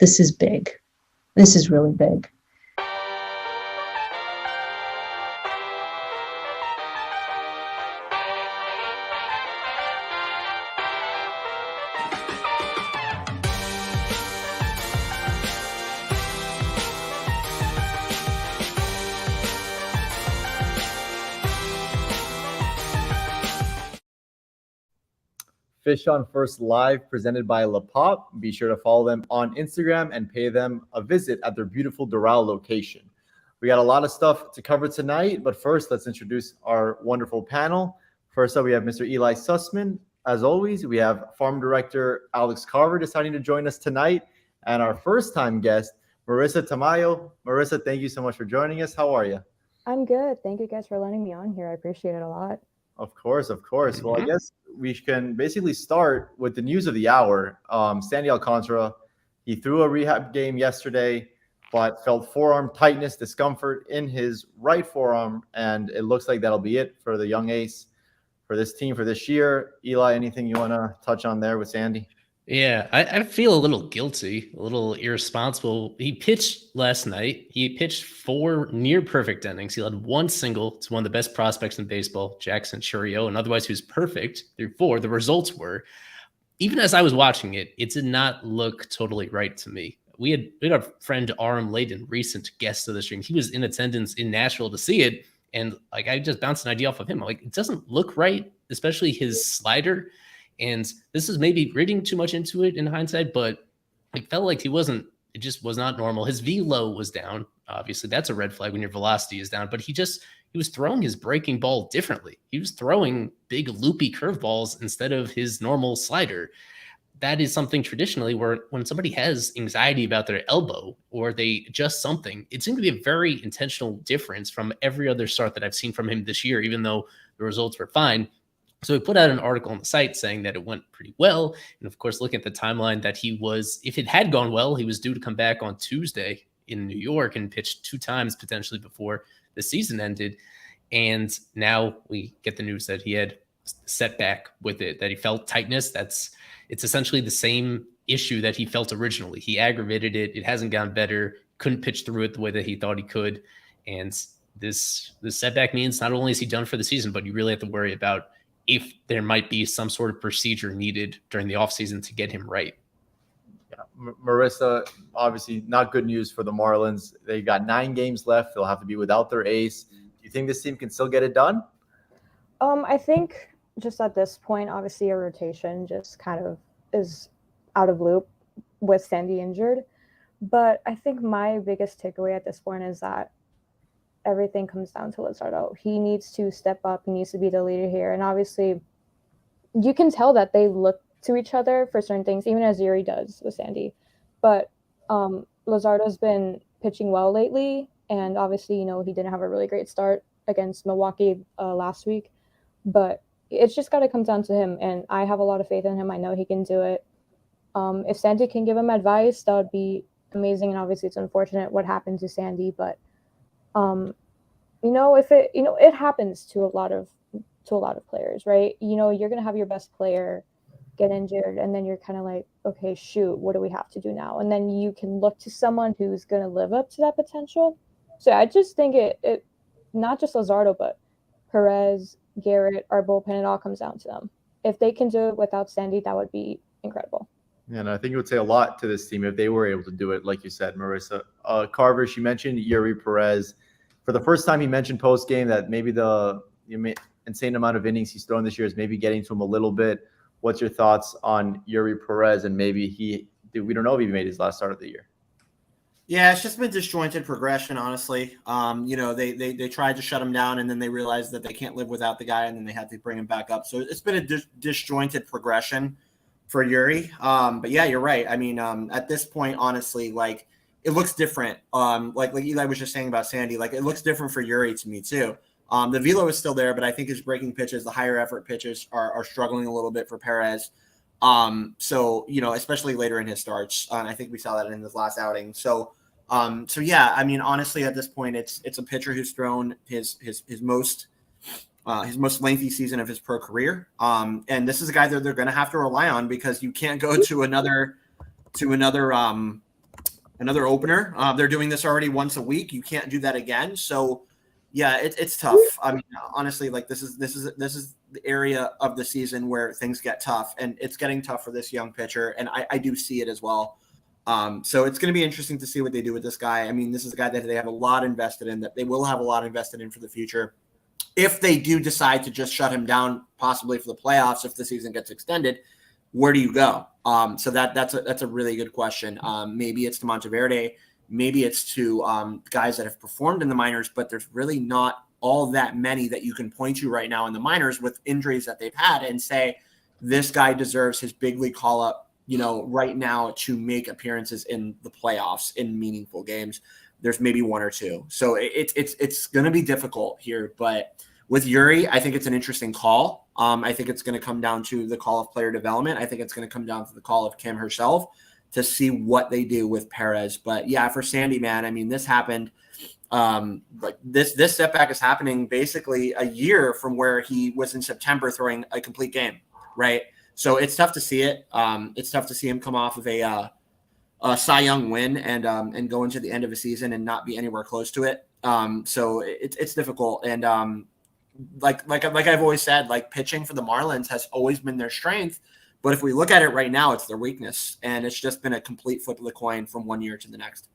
This is big. This is really big. Fish on First Live presented by La Pop. Be sure to follow them on Instagram and pay them a visit at their beautiful Doral location. We got a lot of stuff to cover tonight, but first let's introduce our wonderful panel. First up, we have Mr. Eli Sussman. As always, we have Farm Director Alex Carver deciding to join us tonight, and our first-time guest, Marissa Tamayo. Marissa, thank you so much for joining us. How are you? I'm good. Thank you guys for letting me on here. I appreciate it a lot. Of course, of course. Well, I guess we can basically start with the news of the hour. Sandy Alcantara, he threw a rehab game yesterday, but felt forearm tightness, discomfort in his right forearm, and it looks like that'll be it for the young ace for this team for this year. Eli, anything you want to touch on there with Sandy? Yeah, I feel a little guilty, a little irresponsible. He pitched last night. He pitched 4 near perfect innings. He led 1 single to one of the best prospects in baseball, Jackson Chourio, and otherwise he was perfect through 4. The results were, even as I was watching it, it did not look totally right to me. We had our friend Aram Layden, recent guest of the stream. He was in attendance in Nashville to see it, and like I just bounced an idea off of him. Like, it doesn't look right, especially his slider. And this is maybe reading too much into it in hindsight, but it felt like it just was not normal. His velo was down. Obviously, that's a red flag when your velocity is down, but he was throwing his breaking ball differently. He was throwing big loopy curveballs instead of his normal slider. That is something traditionally where when somebody has anxiety about their elbow or they adjust something, it seemed to be a very intentional difference from every other start that I've seen from him this year, even though the results were fine. So we put out an article on the site saying that it went pretty well. And of course, looking at the timeline that if it had gone well, he was due to come back on Tuesday in New York and pitch 2 times potentially before the season ended. And now we get the news that he had setback with it, that he felt tightness. It's essentially the same issue that he felt originally. He aggravated it. It hasn't gotten better. Couldn't pitch through it the way that he thought he could. And this setback means not only is he done for the season, but you really have to worry about if there might be some sort of procedure needed during the offseason to get him right. Yeah. Marissa, obviously not good news for the Marlins. They got 9 games left. They'll have to be without their ace. Do you think this team can still get it done? I think just at this point, obviously a rotation just kind of is out of loop with Sandy injured. But I think my biggest takeaway at this point is that everything comes down to Luzardo. He needs to step up. He needs to be the leader here. And obviously, you can tell that they look to each other for certain things, even as Yuri does with Sandy. But Luzardo's been pitching well lately. And obviously, he didn't have a really great start against Milwaukee last week. But it's just got to come down to him. And I have a lot of faith in him. I know he can do it. If Sandy can give him advice, that would be amazing. And obviously, it's unfortunate what happened to Sandy. But if it happens to a lot of players, right? You're going to have your best player get injured and then you're kind of like, okay, shoot, what do we have to do now? And then you can look to someone who's going to live up to that potential. So I just think it not just Luzardo, but Perez, Garrett, our bullpen, it all comes down to them. If they can do it without Sandy, that would be incredible. And I think it would say a lot to this team if they were able to do it, like you said, Marissa. Carver, she mentioned Yuri Perez. For the first time, he mentioned post-game that maybe the insane amount of innings he's thrown this year is maybe getting to him a little bit. What's your thoughts on Yuri Perez? And maybe we don't know if he made his last start of the year. Yeah, it's just been disjointed progression, honestly. They tried to shut him down, and then they realized that they can't live without the guy, and then they had to bring him back up. So it's been a disjointed progression. for Yuri. But yeah, you're right. I mean, at this point, honestly, like it looks different. Like Eli was just saying about Sandy, like it looks different for Yuri to me too. The velo is still there, but I think his breaking pitches, the higher effort pitches, are struggling a little bit for Perez. So especially later in his starts, I think we saw that in his last outing. So yeah, I mean, honestly, at this point, it's a pitcher who's thrown his most lengthy season of his pro career. And this is a guy that they're going to have to rely on because you can't go to another opener. They're doing this already once a week. You can't do that again. So yeah, it's tough. I mean, honestly, like this is the area of the season where things get tough, and it's getting tough for this young pitcher. And I do see it as well. So it's going to be interesting to see what they do with this guy. I mean, this is a guy that they have a lot invested in, that they will have a lot invested in for the future. If they do decide to just shut him down, possibly for the playoffs, if the season gets extended, where do you go? So that's a really good question. Maybe it's to Monteverde, maybe it's to guys that have performed in the minors, but there's really not all that many that you can point to right now in the minors with injuries that they've had and say this guy deserves his big league call up, right now to make appearances in the playoffs in meaningful games. There's maybe one or two. So it's going to be difficult here, but with Yuri, I think it's an interesting call. I think it's going to come down to the call of player development. I think it's going to come down to the call of Kim herself to see what they do with Perez. But yeah, for Sandy, man, I mean, this happened. Like this setback is happening basically a year from where he was in September throwing a complete game, right? So it's tough to see it. It's tough to see him come off of a Cy Young win and go into the end of a season and not be anywhere close to it. So it's difficult. And like I've always said, like pitching for the Marlins has always been their strength. But if we look at it right now, it's their weakness. And it's just been a complete flip of the coin from one year to the next.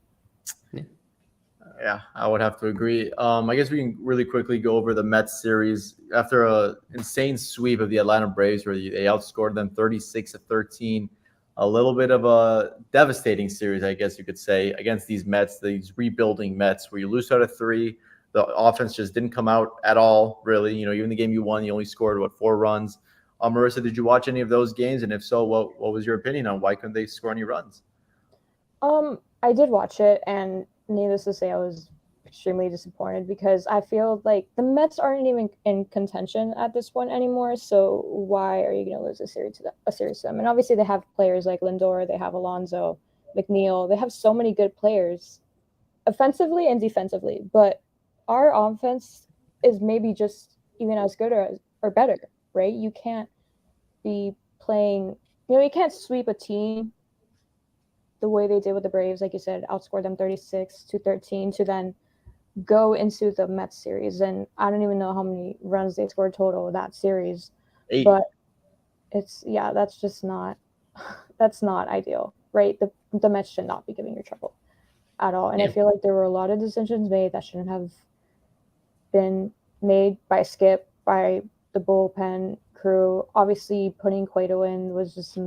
Yeah, I would have to agree. I guess we can really quickly go over the Mets series after a insane sweep of the Atlanta Braves where they outscored them 36-13. A little bit of a devastating series, I guess you could say, against these Mets, these rebuilding Mets, where you lose out of 3. The offense just didn't come out at all, really. Even the game you won, you only scored, 4 runs. Marissa, did you watch any of those games? And if so, what was your opinion on why couldn't they score any runs? I did watch it, and needless to say, I was extremely disappointed because I feel like the Mets aren't even in contention at this point anymore. So why are you going to lose a series to them? And obviously they have players like Lindor, they have Alonso, McNeil. They have so many good players offensively and defensively, but our offense is maybe just even as good or better, right? You can't be playing, you can't sweep a team the way they did with the Braves, like you said, outscore them 36-13 to then go into the Mets series. And I don't even know how many runs they scored total of that series. 8. But that's just not ideal, right? The Mets should not be giving you trouble at all. And I feel like there were a lot of decisions made that shouldn't have been made by Skip, by the bullpen crew. Obviously putting Cueto in was just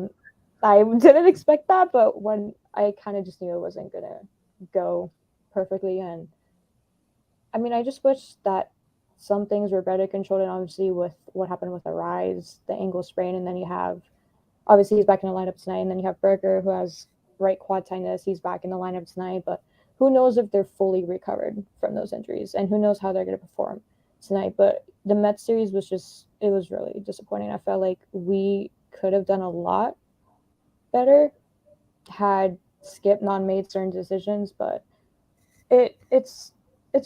I didn't expect that, but when I kind of just knew it wasn't going to go perfectly. And I mean, I just wish that some things were better controlled. And obviously with what happened with Arise, the ankle sprain, and then you have, obviously he's back in the lineup tonight. And then you have Berger, who has right quad tightness. He's back in the lineup tonight, but who knows if they're fully recovered from those injuries and who knows how they're going to perform tonight. But the Mets series it was really disappointing. I felt like we could have done a lot better had Skip not made certain decisions, but it's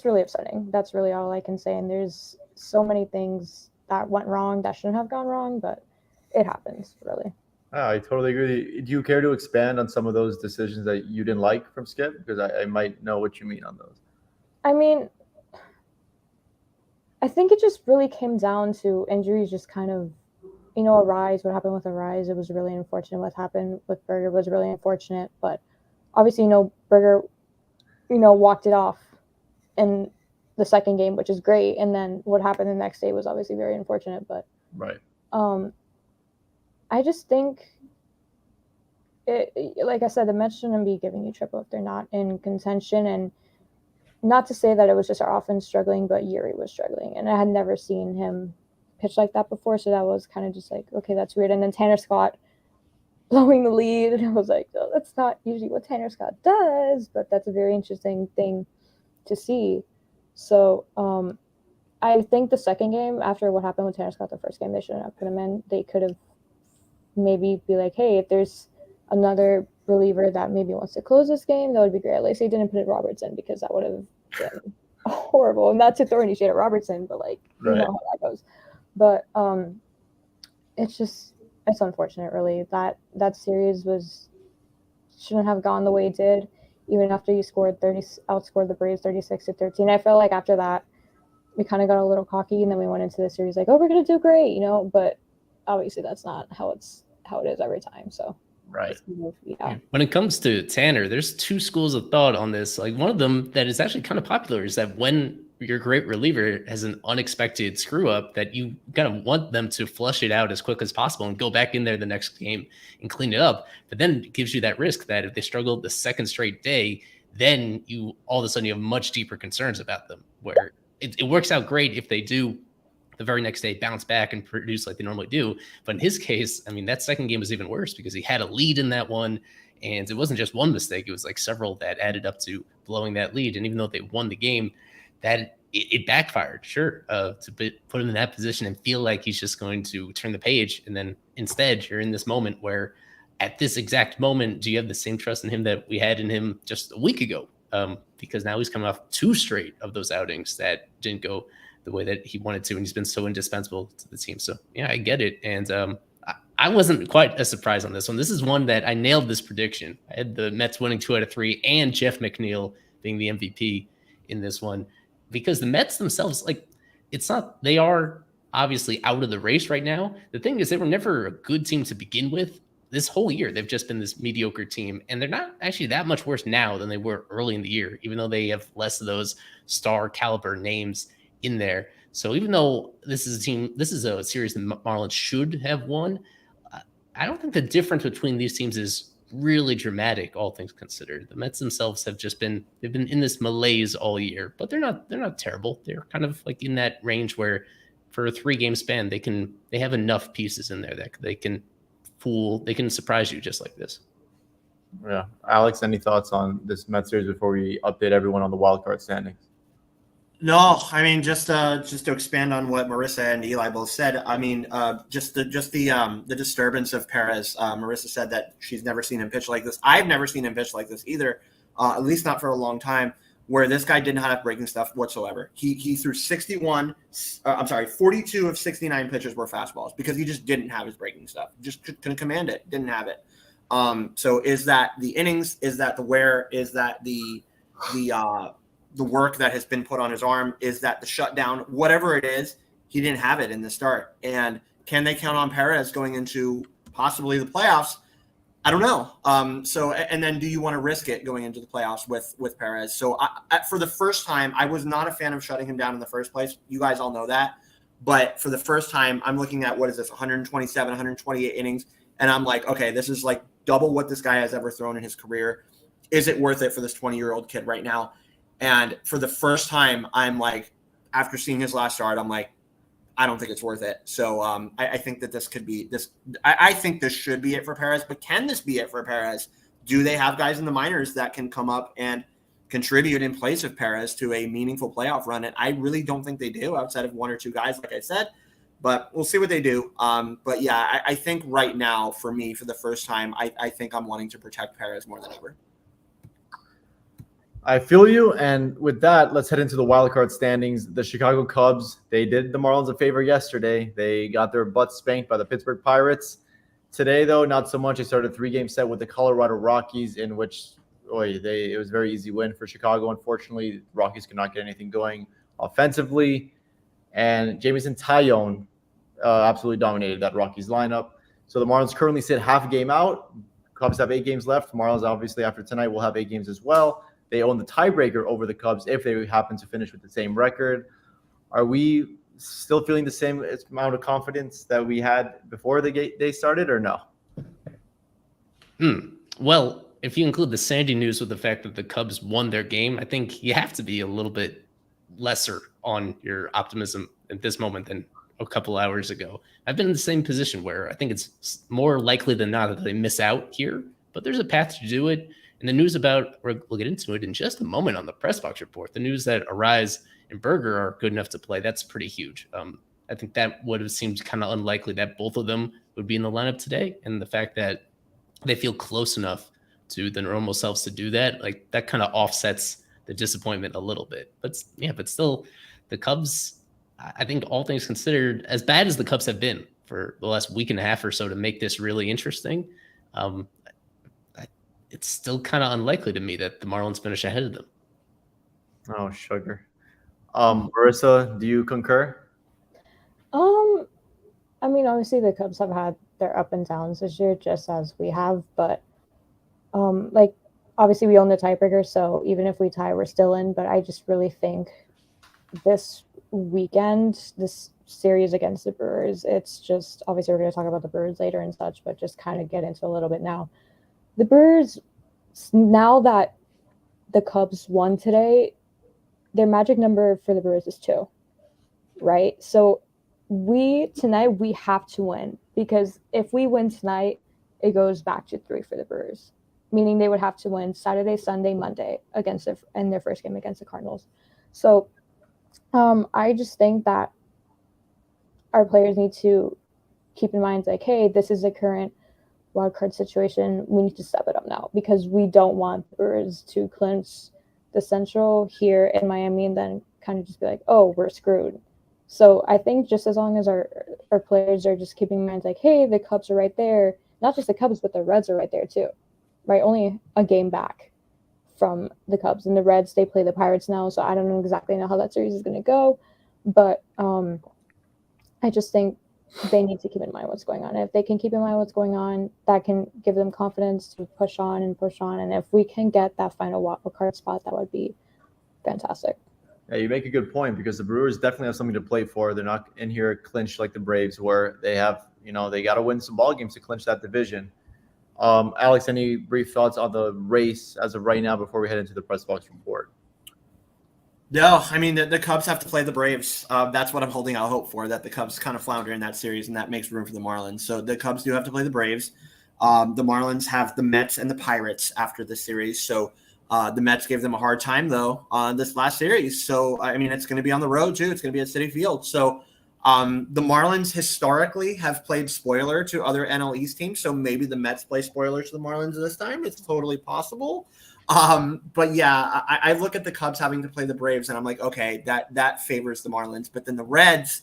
really upsetting. That's really all I can say. And there's so many things that went wrong that shouldn't have gone wrong, but it happens, really. I totally agree. Do you care to expand on some of those decisions that you didn't like from Skip? Because I might know what you mean on those. I mean, I think it just really came down to injuries just kind of, Arise, what happened with Arise, it was really unfortunate. What happened with Berger was really unfortunate. But obviously, Berger, walked it off in the second game, which is great. And then what happened the next day was obviously very unfortunate. But right. I just think, like I said, the Mets shouldn't be giving you trouble if they're not in contention. And not to say that it was just our offense struggling, but Yuri was struggling. And I had never seen him pitch like that before, so that was kind of just like, okay, that's weird. And then Tanner Scott, blowing the lead, and I was like, oh, that's not usually what Tanner Scott does, but that's a very interesting thing to see. So I think the second game, after what happened with Tanner Scott the first game, they shouldn't have put him in. They could have maybe be like, hey, if there's another reliever that maybe wants to close this game, that would be great. At least they didn't put Roberts in, because that would have been horrible. Not to throw any shade at Robertson, but like, you know how that goes. But it's unfortunate, really. That series shouldn't have gone the way it did, even after you outscored the Braves 36-13. I felt like after that, we kind of got a little cocky, and then we went into the series like, oh, we're gonna do great, you know. But obviously, that's not how it is every time. So Right. Yeah. When it comes to Tanner, there's two schools of thought on this. Like, one of them that is actually kind of popular is that when your great reliever has an unexpected screw up, that you kind of want them to flush it out as quick as possible and go back in there the next game and clean it up. But then it gives you that risk that if they struggle the second straight day, then you all of a sudden you have much deeper concerns about them, where it works out great if they do the very next day bounce back and produce like they normally do. But in his case, I mean, that second game was even worse because he had a lead in that one, and it wasn't just one mistake. It was like several that added up to blowing that lead. And even though they won the game, that it backfired, sure, to put him in that position and feel like he's just going to turn the page. And then instead you're in this moment where at this exact moment, do you have the same trust in him that we had in him just a week ago? Because now he's coming off two straight of those outings that didn't go the way that he wanted to, and he's been so indispensable to the team. So yeah, I get it. And I wasn't quite as surprised on this one. This is one that I nailed this prediction. I had the Mets winning 2 out of 3 and Jeff McNeil being the MVP in this one, because the Mets themselves, like, they are obviously out of the race right now. The thing is, they were never a good team to begin with. This whole year, they've just been this mediocre team, and they're not actually that much worse now than they were early in the year, even though they have less of those star caliber names in there. So even though this is a series the Marlins should have won, I don't think the difference between these teams is really dramatic, all things considered. The Mets themselves they've been in this malaise all year, but they're not terrible. They're kind of like in that range where for a 3-game span, they have enough pieces in there that they can surprise you just like this. Yeah. Alex, any thoughts on this Mets series before we update everyone on the wild card standings? No, I mean, just to expand on what Marissa and Eli both said. I mean, just the disturbance of Perez. Marissa said that she's never seen him pitch like this. I've never seen him pitch like this either, at least not for a long time, where this guy didn't have breaking stuff whatsoever. He threw 42 of 69 pitches were fastballs because he just didn't have his breaking stuff. Just couldn't command it. Didn't have it. So is that the innings? Is that the wear? Is that the work that has been put on his arm? Is that the shutdown? Whatever it is, he didn't have it in the start. And can they count on Perez going into possibly the playoffs? I don't know. And then do you want to risk it going into the playoffs with Perez? So for the first time, I was not a fan of shutting him down in the first place. You guys all know that. But for the first time, I'm looking at, 127, 128 innings. And I'm like, okay, this is like double what this guy has ever thrown in his career. Is it worth it for this 20-year-old kid right now? And for the first time, I'm like, after seeing his last start, I'm like, I don't think it's worth it. So I think that this could be this. I think this should be it for Perez. But can this be it for Perez? Do they have guys in the minors that can come up and contribute in place of Perez to a meaningful playoff run? And I really don't think they do, outside of 1 or 2 guys, like I said. But we'll see what they do. But yeah, I think right now, for me, for the first time, I think I'm wanting to protect Perez more than ever. I feel you. And with that, let's head into the wild card standings. The Chicago Cubs, they did the Marlins a favor yesterday. They got their butts spanked by the Pittsburgh Pirates. Today, though, not so much. They started a 3-game set with the Colorado Rockies, in which it was a very easy win for Chicago. Unfortunately, the Rockies could not get anything going offensively. And Jamison Tyone absolutely dominated that Rockies lineup. So the Marlins currently sit half a game out. Cubs have 8 games left. Marlins, obviously, after tonight, will have 8 games as well. They own the tiebreaker over the Cubs if they happen to finish with the same record. Are we still feeling the same amount of confidence that we had before the day started, or no? Well, if you include the Sandy news with the fact that the Cubs won their game, I think you have to be a little bit lesser on your optimism at this moment than a couple hours ago. I've been in the same position where I think it's more likely than not that they miss out here, but there's a path to do it. And the news about, we'll get into it in just a moment on the press box report, the news that Arise and Berger are good enough to play, that's pretty huge. I think that would have seemed kind of unlikely that both of them would be in the lineup today. And the fact that they feel close enough to the normal selves to do that, like that kind of offsets the disappointment a little bit. But yeah, but still, the Cubs, I think all things considered, as bad as the Cubs have been for the last week and a half or so to make this really interesting, it's still kind of unlikely to me that the Marlins finish ahead of them. Oh, sugar. Marissa, do you concur? I mean, obviously the Cubs have had their up and downs this year, just as we have, but like obviously we own the tiebreaker, so even if we tie, we're still in. But I just really think this weekend, this series against the Brewers, it's just, obviously we're going to talk about the Brewers later and such, but just kind of get into a little bit now. The Brewers, now that the Cubs won today, their magic number for the Brewers is 2, right? So tonight we have to win, because if we win tonight, it goes back to 3 for the Brewers, meaning they would have to win Saturday, Sunday, Monday in their first game against the Cardinals. So I just think that our players need to keep in mind, like, hey, this is the current wild card situation. We need to step it up now, because we don't want the Brewers to clinch the Central here in Miami and then kind of just be like, oh, we're screwed. So I think just as long as our players are just keeping in mind, like, hey, the Cubs are right there. Not just the Cubs, but the Reds are right there too, right? Only a game back from the Cubs. And the Reds, they play the Pirates now, so I don't know exactly how that series is going to go. But I just think they need to keep in mind what's going on. If they can keep in mind what's going on, that can give them confidence to push on. And if we can get that final wild card spot, that would be fantastic. Yeah, you make a good point, because the Brewers definitely have something to play for. They're not in here clinched like the Braves, where they have, they got to win some ball games to clinch that division. Alex, any brief thoughts on the race as of right now before we head into the press box report? No, I mean, the Cubs have to play the Braves. That's what I'm holding out hope for, that the Cubs kind of flounder in that series, and that makes room for the Marlins. So the Cubs do have to play the Braves. The Marlins have the Mets and the Pirates after this series. So the Mets gave them a hard time, though, on this last series. So, I mean, it's going to be on the road, too. It's going to be at Citi Field. So the Marlins historically have played spoiler to other NL East teams. So maybe the Mets play spoiler to the Marlins this time. It's totally possible. But yeah, I look at the Cubs having to play the Braves, and I'm like, okay, that favors the Marlins. But then the Reds,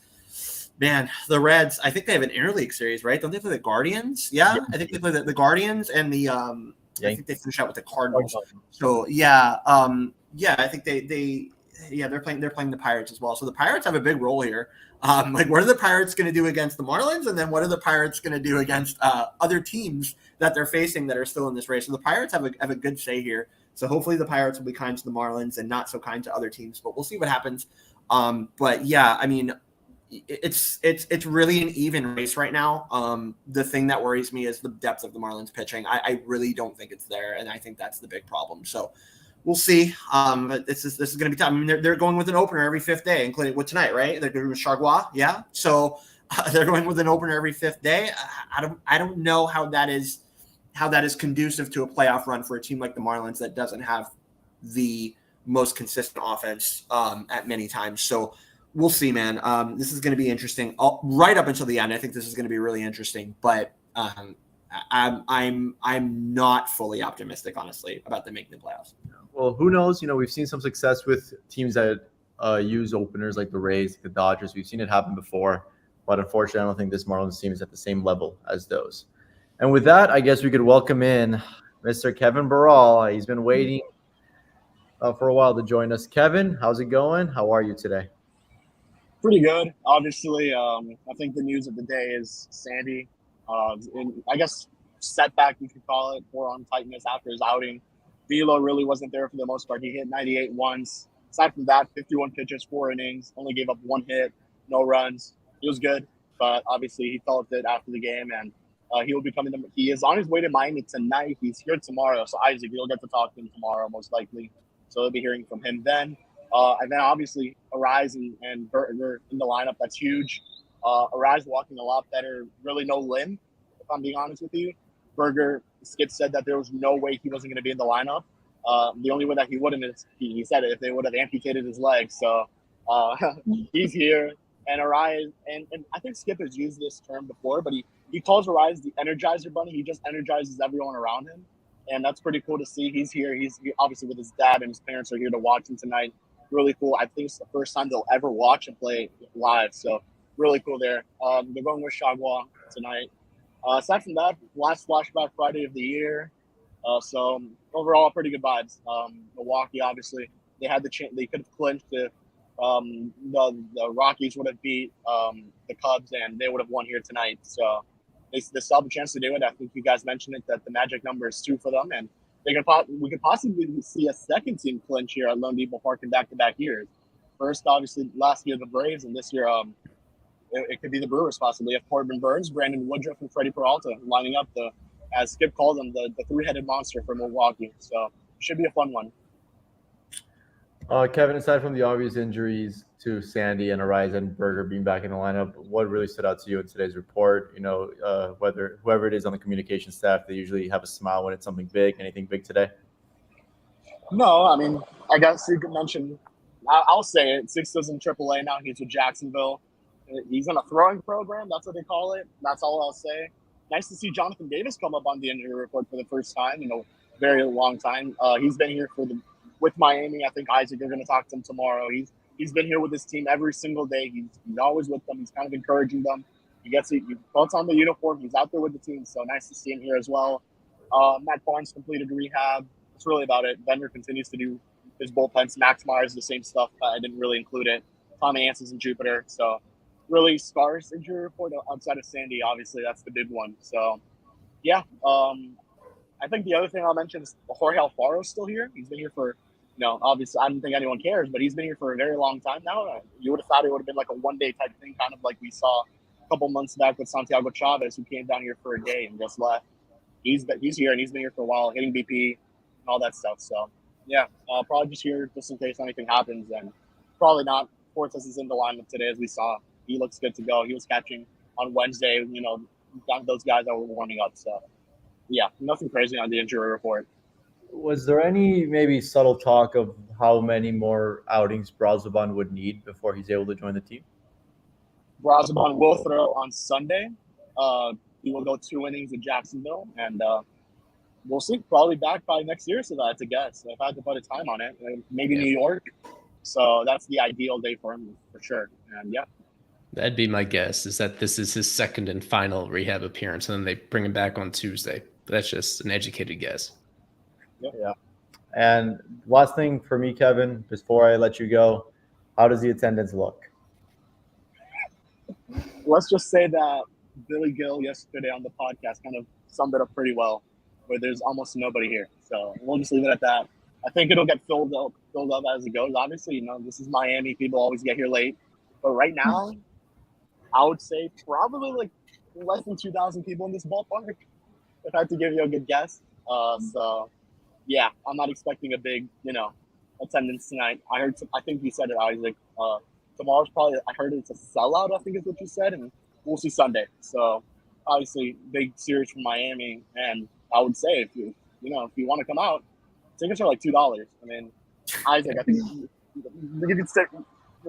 man, I think they have an interleague series, right? Don't they play the Guardians? Yeah. I think they play the Guardians and the I think they finish out with the Cardinals. So yeah, I think they're playing the Pirates as well. So the Pirates have a big role here. Like, what are the Pirates going to do against the Marlins? And then what are the Pirates going to do against other teams that they're facing that are still in this race? So the Pirates have a good say here. So hopefully the Pirates will be kind to the Marlins and not so kind to other teams, but we'll see what happens. But yeah, I mean, it's really an even race right now. The thing that worries me is the depth of the Marlins pitching. I really don't think it's there, and I think that's the big problem. So we'll see. This is going to be tough. I mean, they're going with an opener every 5th day, including with tonight, right? They're going with Chargois, yeah. So they're going with an opener every 5th day. I don't know how that is conducive to a playoff run for a team like the Marlins that doesn't have the most consistent offense at many times. So we'll see, man. This is going to be interesting right up until the end. I think this is going to be really interesting, but I'm not fully optimistic, honestly, about them making the playoffs. Well, who knows? We've seen some success with teams that use openers, like the Rays, the Dodgers. We've seen it happen before, but unfortunately, I don't think this Marlins team is at the same level as those. And with that, I guess we could welcome in Mr. Kevin Barral. He's been waiting for a while to join us. Kevin, how's it going? How are you today? Pretty good. Obviously, I think the news of the day is Sandy. And I guess setback, you could call it, or untightness after his outing. Velo really wasn't there for the most part. He hit 98 once. Aside from that, 51 pitches, 4 innings, only gave up 1 hit, no runs. It was good, but obviously he felt it after the game, and he will be coming. He is on his way to Miami tonight. He's here tomorrow, so Isaac, you'll get to talk to him tomorrow, most likely. So we'll be hearing from him then. And then obviously Arise and Berger in the lineup. That's huge. Arise walking a lot better, really no limb, if I'm being honest with you. Berger, Skip said that there was no way he wasn't going to be in the lineup. The only way that he wouldn't is, he said it, if they would have amputated his leg. So he's here. And Arise, and I think Skip has used this term before, but he calls Arise the Energizer Bunny. He just energizes everyone around him. And that's pretty cool to see. He's here. He's obviously with his dad, and his parents are here to watch him tonight. Really cool. I think it's the first time they'll ever watch and play live. So really cool there. They're going with Chagua tonight. Aside from that, last flashback Friday of the year. So overall, pretty good vibes. Milwaukee, obviously, they had the chance. They could have clinched if the Rockies would have beat the Cubs, and they would have won here tonight. So they still have a chance to do it. I think you guys mentioned it, that the magic number is 2 for them, and we could possibly see a second team clinch here at Lone Depot Park in back-to-back years. First, obviously, last year the Braves, and this year it could be the Brewers possibly. If Corbin Burns, Brandon Woodruff, and Freddie Peralta lining up as Skip called them, the three-headed monster for Milwaukee. So it should be a fun one. Kevin, aside from the obvious injuries to Sandy and Arise and Berger being back in the lineup, what really stood out to you in today's report? You know, whether whoever it is on the communication staff, they usually have a smile when it's something big. Anything big today? No, I mean, I guess you could mention, I'll say it, Sixto's in AAA now. He's with Jacksonville. He's in a throwing program. That's what they call it. That's all I'll say. Nice to see Jonathan Davis come up on the injury report for the first time in a very long time. He's been here with Miami. I think, Isaac, you're going to talk to him tomorrow. He's been here with his team every single day. He's always with them. He's kind of encouraging them. He puts on the uniform. He's out there with the team. So nice to see him here as well. Matt Barnes completed rehab. That's really about it. Bender continues to do his bullpens. Max Myers, the same stuff. I didn't really include it. Tommy Anson's in Jupiter. So really sparse injury report outside of Sandy. Obviously, that's the big one. So, yeah. I think the other thing I'll mention is Jorge Alfaro's still here. He's been here for, obviously I don't think anyone cares, but he's been here for a very long time now. You would have thought it would have been like a one-day type thing, kind of like we saw a couple months back with Santiago Chavez, who came down here for a day and just left. He's here, and he's been here for a while, hitting BP and all that stuff. So, yeah, probably just here just in case anything happens, and probably not. Fortes is in the lineup today, as we saw. He looks good to go. He was catching on Wednesday, those guys that were warming up. So, yeah, nothing crazy on the injury report. Was there any maybe subtle talk of how many more outings Brazoban would need before he's able to join the team? Brazoban will throw on Sunday. He will go 2 innings in Jacksonville, and we'll see. Probably back by next year, so that's a guess. If I had to put a time on it, maybe New York. So that's the ideal day for him, for sure. And, yeah. That'd be my guess, is that this is his second and final rehab appearance, and then they bring him back on Tuesday. But that's just an educated guess. Yeah. And last thing for me, Kevin, before I let you go, how does the attendance look? Let's just say that Billy Gill yesterday on the podcast kind of summed it up pretty well, where there's almost nobody here. So we'll just leave it at that. I think it'll get filled up as it goes. Obviously, this is Miami. People always get here late. But right now, I would say probably like less than 2,000 people in this ballpark, if I had to give you a good guess. So, yeah, I'm not expecting a big, attendance tonight. I think you said it, Isaac. Tomorrow's probably, I heard it's a sellout, I think is what you said, and we'll see Sunday. So, obviously, big series from Miami, and I would say if you want to come out, tickets are like $2. I mean, Isaac, I think you can sit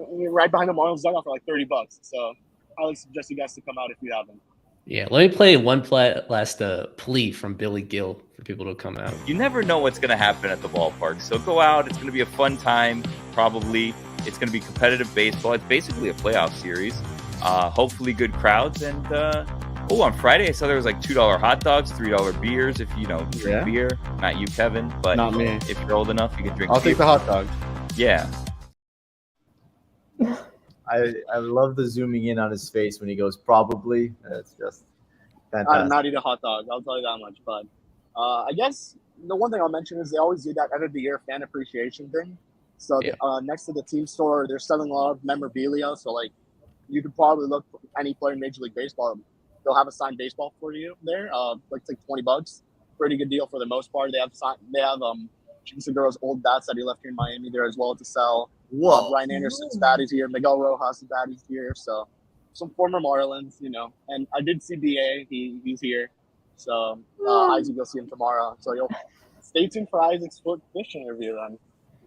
right behind the Marlins dugout for like $30. So, I would suggest you guys to come out if you haven't. Yeah, let me play one last plea from Billy Gill for people to come out. You never know what's going to happen at the ballpark, so go out. It's going to be a fun time, probably. It's going to be competitive baseball. It's basically a playoff series. Hopefully good crowds. And, on Friday I saw there was like $2 hot dogs, $3 beers if you drink beer. Not you, Kevin, but not me. If you're old enough, you can drink I'll beer. take the hot dog. Yeah. I love the zooming in on his face when he goes probably. It's just fantastic. I'm not eating a hot dog. I'll tell you that much. But I guess the one thing I'll mention is they always do that end of the year fan appreciation thing. So next to the team store, they're selling a lot of memorabilia. So like you could probably look for any player in Major League Baseball. They'll have a signed baseball for you there. Like it's like $20. Pretty good deal for the most part. They have Jim Segura's old bats that he left here in Miami there as well to sell. Whoa. Ryan Anderson's bat is here. Miguel Rojas' bat is here. So some former Marlins, and I did see BA. He's here, so Isaac, you'll see him tomorrow. So you'll stay tuned for Isaac's fish interview then.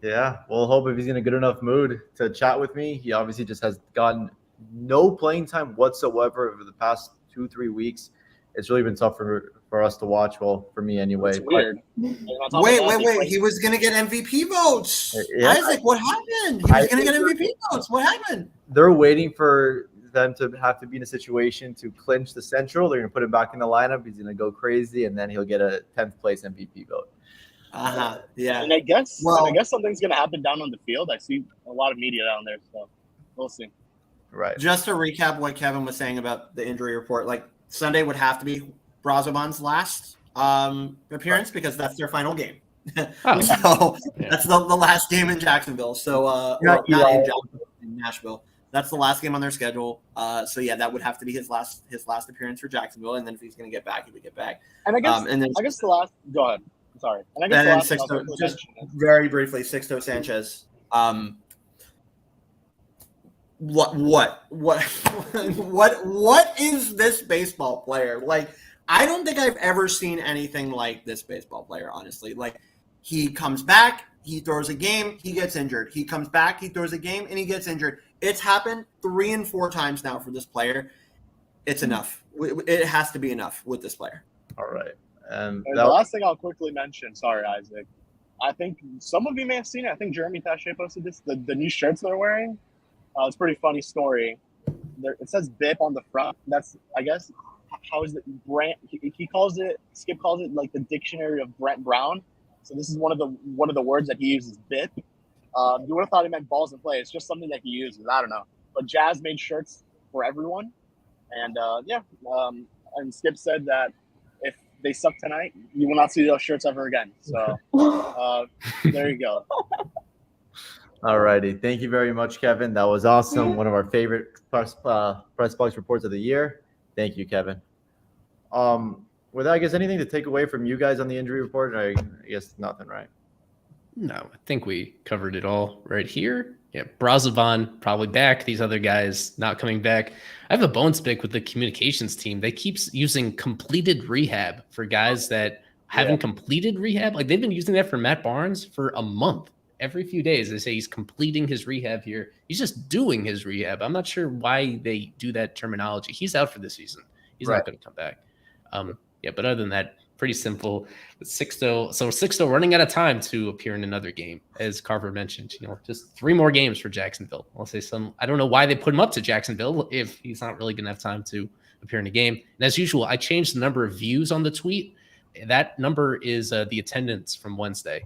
Yeah, we'll hope if he's in a good enough mood to chat with me. He obviously just has gotten no playing time whatsoever over the past 2-3 weeks. It's really been tough for us to watch. Well, for me anyway. It's weird. Wait. He was going to get MVP votes. Yeah. Isaac, what happened? He was going to get MVP votes. What happened? They're waiting for them to have to be in a situation to clinch the Central. They're going to put him back in the lineup. He's going to go crazy, and then he'll get a 10th place MVP vote. Yeah. And I guess something's going to happen down on the field. I see a lot of media down there, so we'll see. Right. Just to recap what Kevin was saying about the injury report, like Sunday would have to be Brazoban's last appearance because that's their final game. So that's the last game in Jacksonville. So not in Jacksonville, in Nashville. That's the last game on their schedule. So yeah, that would have to be his last appearance for Jacksonville. And then if he's going to get back, he would get back. And I guess the last. Go ahead. Sorry. And I guess the last. Just very briefly, Sixto Sanchez. What is this baseball player? Like, I don't think I've ever seen anything like this baseball player, honestly. Like, he comes back, he throws a game, he gets injured. He comes back, he throws a game, and he gets injured. It's happened 3 and 4 times now for this player. It's enough. It has to be enough with this player. All right. And the last thing I'll quickly mention, sorry, Isaac. I think some of you may have seen it. I think Jeremy Taché posted this, the new shirts they're wearing. It's a pretty funny story. It says BIP on the front. That's, I guess, how is it? He calls it, Skip calls it like the dictionary of Brent Brown. So this is one of the words that he uses, BIP. You would have thought he meant balls in play. It's just something that he uses. I don't know. But Jazz made shirts for everyone. And and Skip said that if they suck tonight, you will not see those shirts ever again. So there you go. All righty. Thank you very much, Kevin. That was awesome. One of our favorite press box reports of the year. Thank you, Kevin. With that, I guess anything to take away from you guys on the injury report? I guess nothing, right? No, I think we covered it all right here. Yeah, Brazoban probably back. These other guys not coming back. I have a bone to pick with the communications team. They keep using completed rehab for guys that haven't completed rehab. Like, they've been using that for Matt Barnes for a month. Every few days, they say he's completing his rehab here. He's just doing his rehab. I'm not sure why they do that terminology. He's out for the season. He's not going to come back. But other than that, pretty simple. Sixto running out of time to appear in another game, as Carver mentioned. Just 3 more games for Jacksonville. I'll say I don't know why they put him up to Jacksonville if he's not really going to have time to appear in a game. And as usual, I changed the number of views on the tweet. That number is the attendance from Wednesday.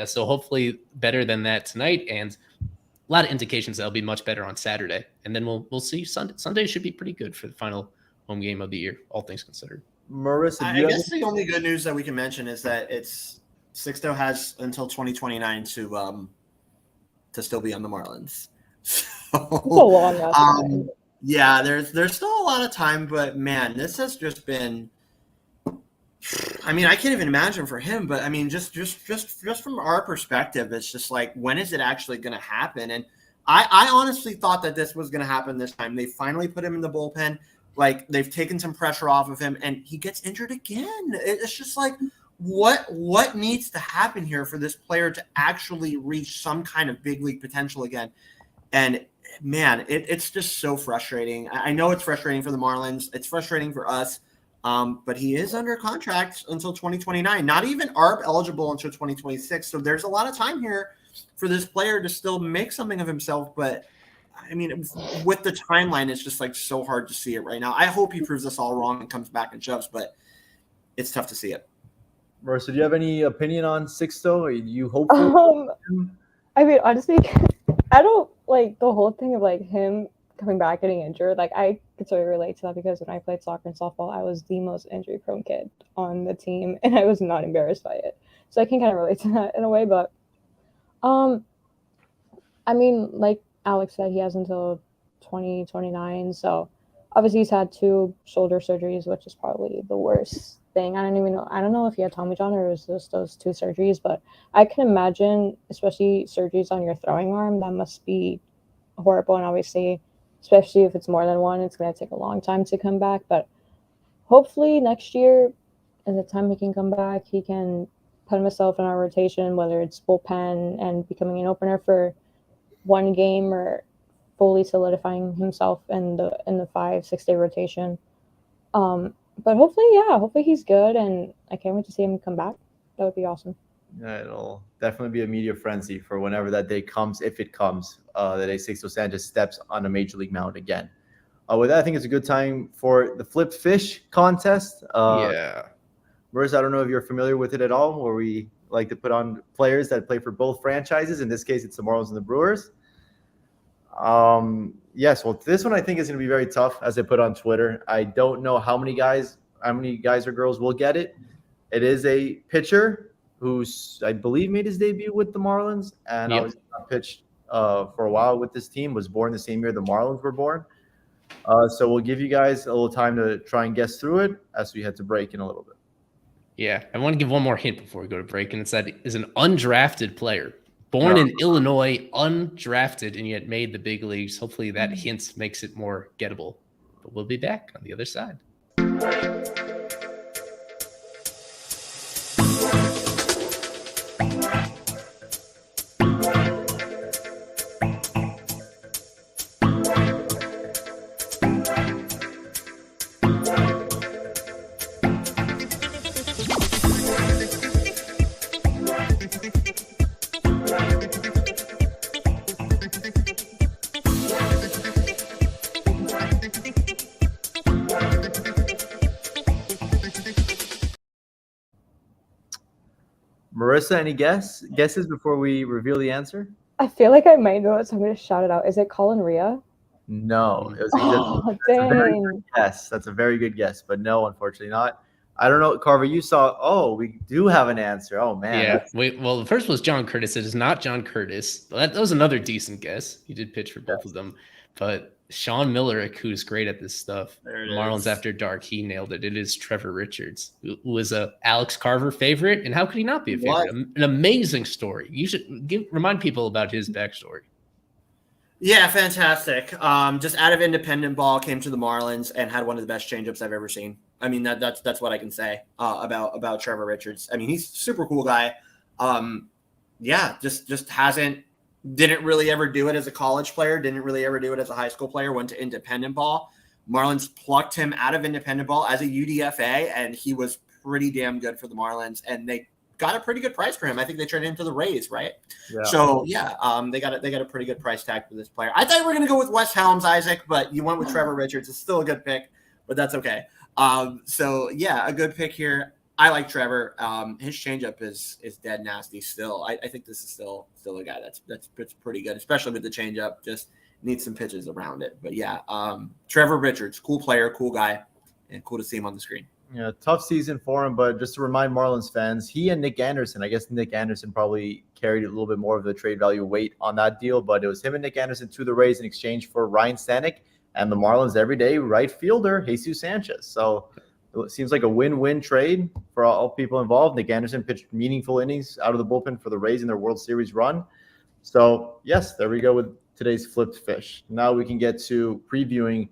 So hopefully better than that tonight, and a lot of indications that'll be much better on Saturday. And then we'll see. Sunday should be pretty good for the final home game of the year, all things considered. Marissa, I guess the only good news that we can mention is that Sixto has until 2029 to still be on the Marlins. So, yeah, there's still a lot of time, but man, this has just been. I mean, I can't even imagine for him, but I mean, just from our perspective, it's just like, when is it actually going to happen? And I honestly thought that this was going to happen this time. They finally put him in the bullpen. Like, they've taken some pressure off of him, and he gets injured again. It's just like, what needs to happen here for this player to actually reach some kind of big league potential again? And man, it's just so frustrating. I know it's frustrating for the Marlins. It's frustrating for us. But he is under contract until 2029, not even ARB eligible until 2026. So there's a lot of time here for this player to still make something of himself. But I mean, with the timeline, it's just like so hard to see it right now. I hope he proves us all wrong and comes back and shoves, but it's tough to see it. Marissa, do you have any opinion on Sixto? Are you hopeful? I mean, honestly, I don't like the whole thing of like him coming back getting injured. Like, I could sort of relate to that because when I played soccer and softball, I was the most injury prone kid on the team, and I was not embarrassed by it. So I can kind of relate to that in a way. But I mean, like Alex said, he has until 2029. So obviously he's had 2 shoulder surgeries, which is probably the worst thing. I don't know if he had Tommy John or it was just those 2 surgeries, but I can imagine, especially surgeries on your throwing arm, that must be horrible. And obviously especially if it's more than one. It's going to take a long time to come back, but hopefully next year, at the time he can come back, he can put himself in our rotation, whether it's bullpen and becoming an opener for one game or fully solidifying himself in the 5-6 day rotation. But hopefully he's good, and I can't wait to see him come back. That would be awesome. Yeah, it'll definitely be a media frenzy for whenever that day comes, if it comes, the day Sixto Sanchez steps on a major league mound again. With that, I think it's a good time for the Flipped Fish contest. Yeah. Marissa, I don't know if you're familiar with it at all, where we like to put on players that play for both franchises. In this case, it's the Marlins and the Brewers. Yes, well, this one I think is going to be very tough, as I put on Twitter. I don't know how many guys or girls will get it. It is a pitcher who's, I believe, made his debut with the Marlins, and obviously pitched for a while with this team, was born the same year the Marlins were born. So we'll give you guys a little time to try and guess through it as we head to break in a little bit. Yeah, I want to give one more hint before we go to break, and it's that is an undrafted player. Born in Illinois, undrafted, and yet made the big leagues. Hopefully that hint makes it more gettable. But we'll be back on the other side. Marissa, any guesses before we reveal the answer? I feel like I might know it, so I'm going to shout it out. Is it Colin Ria? No. Dang. Yes, that's a very good guess, but no, unfortunately not. I don't know, Carver, you saw, we do have an answer. Oh, man. Yeah. Well, the first was John Curtis. It is not John Curtis. That was another decent guess. He did pitch for both of them. But Sean Millerick, who's great at this stuff, Marlins After Dark, he nailed it. It is Trevor Richards, who was a Alex Carver favorite. And how could he not be a favorite? An amazing story. You should remind people about his backstory. Yeah, fantastic. Just out of independent ball, came to the Marlins and had one of the best changeups I've ever seen. I mean, that's what I can say about Trevor Richards. I mean, he's a super cool guy. Didn't really ever do it as a college player, didn't really ever do it as a high school player, went to independent ball. Marlins plucked him out of independent ball as a UDFA, and he was pretty damn good for the Marlins, and they got a pretty good price for him. I think they traded him to the Rays, right? Yeah. So they got a pretty good price tag for this player. I thought we were going to go with Wes Helms, Isaac, but you went with Trevor Richards. It's still a good pick, but that's okay. A good pick here. I like Trevor. His changeup is dead nasty still. I think this is still a guy that's pretty good, especially with the changeup. Just needs some pitches around it. But Trevor Richards, cool player, cool guy, and cool to see him on the screen. Yeah, tough season for him, but just to remind Marlins fans, he and Nick Anderson, I guess Nick Anderson probably carried a little bit more of the trade value weight on that deal, but it was him and Nick Anderson to the Rays in exchange for Ryan Stanek and the Marlins' everyday right fielder, Jesus Sanchez. So it seems like a win-win trade for all people involved. Nick Anderson pitched meaningful innings out of the bullpen for the Rays in their World Series run. So, yes, there we go with today's Flipped Fish. Now we can get to previewing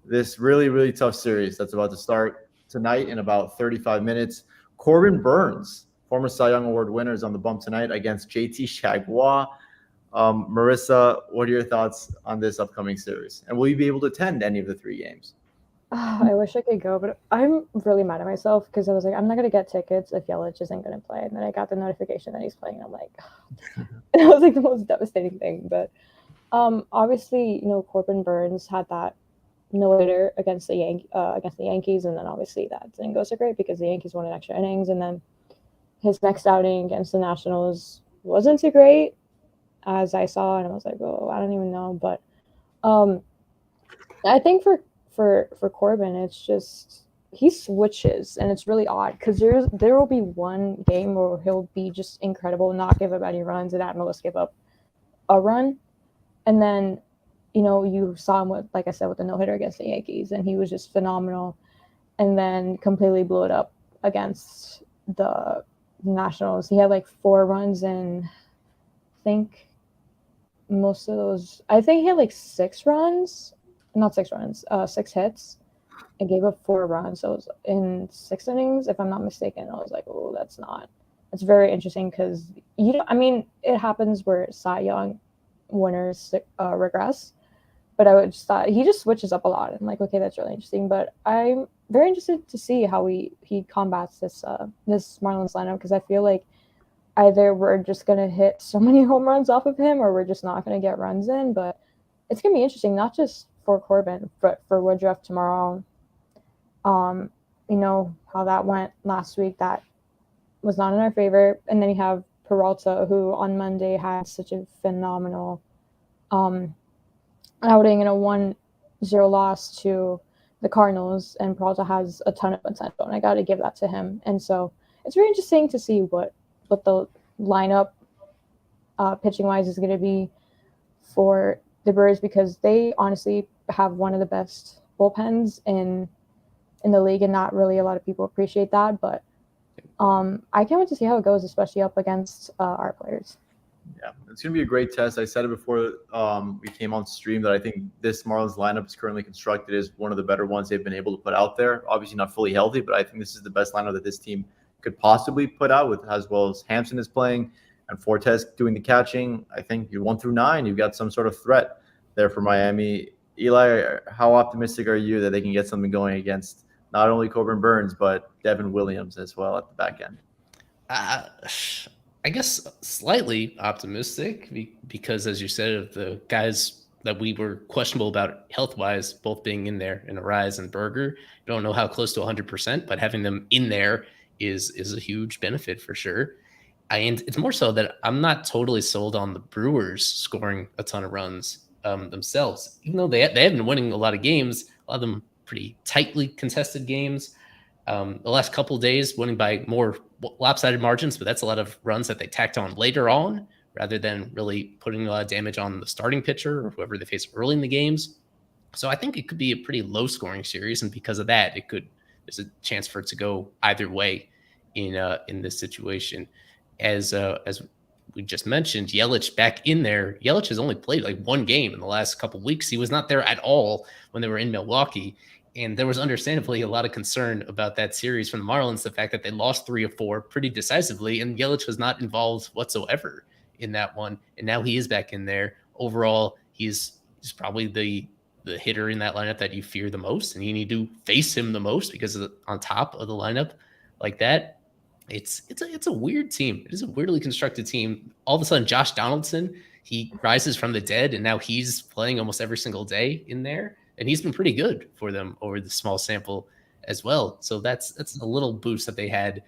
this really, really tough series that's about to start tonight in about 35 minutes. Corbin Burns, former Cy Young Award winner, is on the bump tonight against JT Chagua. Marissa, what are your thoughts on this upcoming series? And will you be able to attend any of the 3 games? I wish I could go, but I'm really mad at myself because I was like, I'm not going to get tickets if Yelich isn't going to play. And then I got the notification that he's playing. And I'm like, it was like the most devastating thing. But obviously, Corbin Burns had that no-hitter against the Yankees, and then obviously that didn't go so great because the Yankees won in extra innings, and then his next outing against the Nationals wasn't too great, as I saw, and I was like, oh, I don't even know. But I think for Corbin, it's just he switches, and it's really odd because there will be one game where he'll be just incredible, not give up any runs, and at most give up a run, and then you saw him with, like I said, with the no-hitter against the Yankees, and he was just phenomenal, and then completely blew it up against the Nationals. He had like 4 runs, and I think most of those, he had like 6 runs not 6 runs, 6 hits, and gave up 4 runs. So it was in 6 innings, if I'm not mistaken. I was like, oh, it's very interesting because it happens where Cy Young winners regress, but I just thought he just switches up a lot. I'm like, okay, that's really interesting. But I'm very interested to see how he combats this Marlins lineup, because I feel like either we're just gonna hit so many home runs off of him, or we're just not gonna get runs in. But it's gonna be interesting, not just for Corbin, but for Woodruff tomorrow. You know how that went last week. That was not in our favor. And then you have Peralta, who on Monday had such a phenomenal outing in a 1-0 loss to the Cardinals, and Peralta has a ton of potential, and I got to give that to him. And so it's very interesting to see what the lineup pitching wise is going to be for the Brewers, because they honestly have one of the best bullpens in the league, and not really a lot of people appreciate that. But I can't wait to see how it goes, especially up against our players. Yeah, it's going to be a great test. I said it before we came on stream that I think this Marlins lineup is currently constructed as one of the better ones they've been able to put out there. Obviously not fully healthy, but I think this is the best lineup that this team could possibly put out, with as well as Hampson is playing and Fortes doing the catching. I think you 1 through 9, you've got some sort of threat there for Miami. Eli, how optimistic are you that they can get something going against not only Corbin Burns, but Devin Williams as well at the back end? I guess slightly optimistic because, as you said, of the guys that we were questionable about health-wise, both being in there in Arise and Berger, you don't know how close to 100%, but having them in there is a huge benefit for sure. And it's more so that I'm not totally sold on the Brewers scoring a ton of runs themselves, even though they have been winning a lot of games, a lot of them pretty tightly contested games. The last couple of days winning by more lopsided margins, but that's a lot of runs that they tacked on later on rather than really putting a lot of damage on the starting pitcher or whoever they face early in the games. So I think it could be a pretty low scoring series, and because of that, there's a chance for it to go either way in this situation. As we just mentioned, Yelich back in there. Yelich has only played like one game in the last couple of weeks. He was not there at all when they were in Milwaukee. And there was understandably a lot of concern about that series from the Marlins, the fact that they lost 3 of 4 pretty decisively, and Yelich was not involved whatsoever in that one. And now he is back in there. Overall, he's probably the hitter in that lineup that you fear the most, and you need to face him the most because on top of the lineup like that. It's a weird team. It is a weirdly constructed team. All of a sudden, Josh Donaldson, he rises from the dead, and now he's playing almost every single day in there. And he's been pretty good for them over the small sample as well. So that's a little boost that they had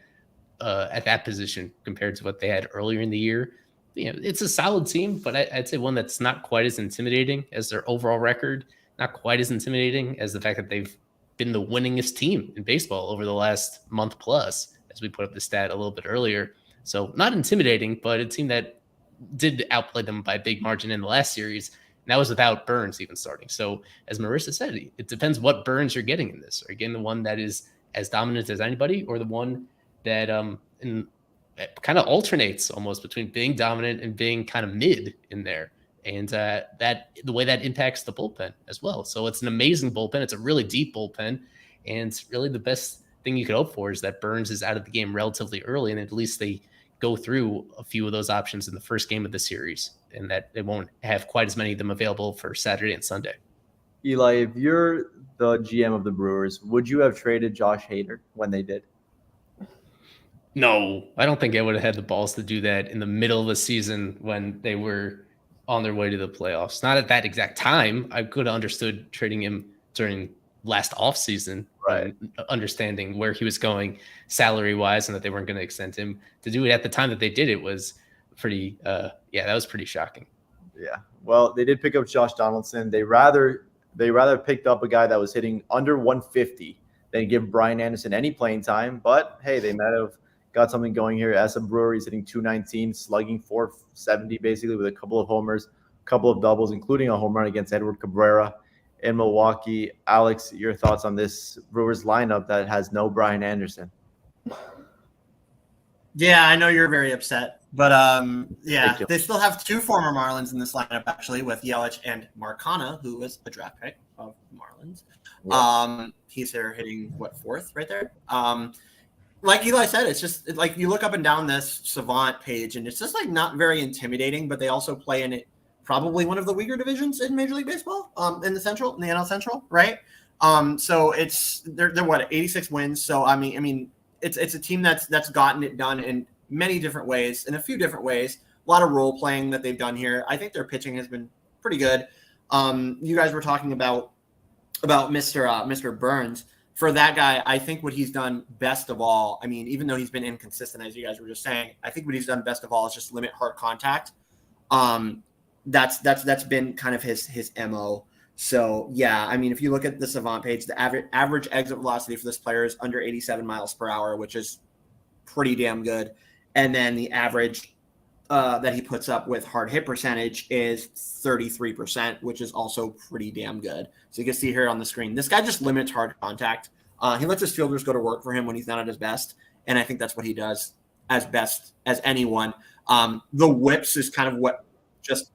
at that position compared to what they had earlier in the year. You know, it's a solid team, but I'd say one that's not quite as intimidating as their overall record, not quite as intimidating as the fact that they've been the winningest team in baseball over the last month plus, as we put up the stat a little bit earlier. So not intimidating, but a team that did outplay them by a big margin in the last series. And that was without Burns even starting. So as Marissa said, it depends what Burns you're getting in this. Are you getting the one that is as dominant as anybody, or the one that kind of alternates almost between being dominant and being kind of mid in there? And that the way that impacts the bullpen as well. So it's an amazing bullpen. It's a really deep bullpen. And really the best thing you could hope for is that Burns is out of the game relatively early, and at least they go through a few of those options in the first game of the series, and that they won't have quite as many of them available for Saturday and Sunday. Eli, if you're the GM of the Brewers, would you have traded Josh Hader when they did? No, I don't think I would have had the balls to do that in the middle of the season when they were on their way to the playoffs. Not at that exact time. I could have understood trading him during last offseason, right? Understanding where he was going salary-wise and that they weren't going to extend him. To do it at the time that they did it was pretty, that was pretty shocking. Yeah. Well, they did pick up Josh Donaldson. They rather picked up a guy that was hitting under 150 than give Brian Anderson any playing time. But hey, they might have got something going here. As a Brewer, he's hitting 219, slugging 470 basically, with a couple of homers, a couple of doubles, including a home run against Edward Cabrera in Milwaukee. Alex, your thoughts on this Brewers lineup that has no Brian Anderson? Yeah, I know you're very upset But yeah, Thank you. they still have two former Marlins in this lineup actually, with Yelich and Marcana, who was a draft pick of the Marlins. Yeah. He's there hitting fourth right there. Like Eli said, it's just like you look up and down this Savant page, and it's just like not very intimidating. But they also play in it probably one of the weaker divisions in Major League Baseball, in the NL Central, right? So they're what, 86 wins. So I mean, it's a team that's gotten it done in many different ways, in a few different ways. A lot of role playing that they've done here. I think their pitching has been pretty good. You guys were talking about Mr. Burns. For that guy, I think what he's done best of all, I mean, even though he's been inconsistent, as you guys were just saying, I think what he's done best of all is just limit hard contact. That's been kind of his MO. So yeah, I mean, if you look at the Savant page, the average exit velocity for this player is under 87 miles per hour, which is pretty damn good. And then the average that he puts up with hard hit percentage is 33%, which is also pretty damn good. So you can see here on the screen, this guy just limits hard contact. He lets his fielders go to work for him when he's not at his best. And I think that's what he does as best as anyone. The whips is kind of what just